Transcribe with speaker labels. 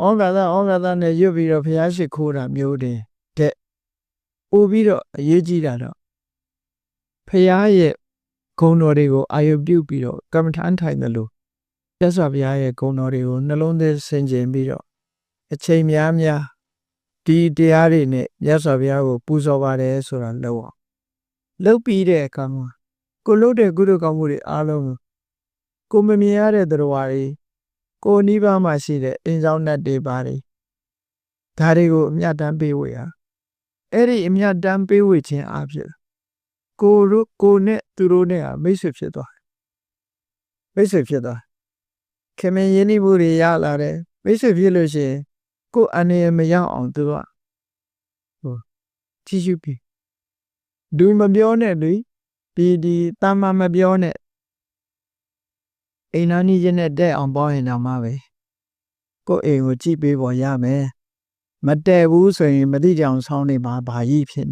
Speaker 1: ဩဃာနဲ့ရွတ်ပြီးတော့ဘုရားရှိခိုးတာမျိုးတွေတဲ့ပို့ပြီးတော့အရေးကြီးတာတော့ဘုရားရဲ့ဂုဏ်တော်တွေကိုအာရုံပြုပြီးတော့ကမ္မထမ်းထိုင်တယ်လို့မြတ်စွာဘုရားရဲ့ဂုဏ်တော်တွေကိုနှလုံးသွင်းဆင်ခြင်ပြီးတော့အချိန်များဒီတရားတွေနဲ့မြတ်စွာဘုရားကိုပူဇော်ပါတယ်ဆိုတာလုပ်ပြီးတဲ့အခါမှာကိုလုပ်တဲ့ကုသိုလ်ကောင်းမှုတွေအားလုံးကိုမမြင်ရတဲ့တရားတွေကိုနိဗ္ဗာန်မှာရှိတဲ့အင်းဆောင်တတ်တွေပါတယ်ဒါတွေကိုအမြတ်တမ်းပေးဝေရအဲ့ဒီအမြတ်တမ်းပေးဝေခြင်းအဖြစ်ကိုနဲ့သူတို့နဲ့မိတ်ဆွေဖြစ်သွားခင်မင်းရင်းနှီးမှုတွေရလာတယ်မိတ်ဆွေဖြစ်လို့ရှိရင်ကိုအနေနဲ့မရောက်အောင်သူကကြည့်ရှုပြီးဒူမပြောနဲ့လေဒီတာမမပြောနဲ့အိမ်နာနီးချင်းနဲ့တဲ့အောင်ပေါင်းရင်တော့မှပဲကိုအိမ်ကိုကြည့်ပေးပေါ်ရမယ်မတဲ့ဘူးဆိုရင်မတိကြအောင်ဆောင်းနေမှာဘာကြီးဖြစ်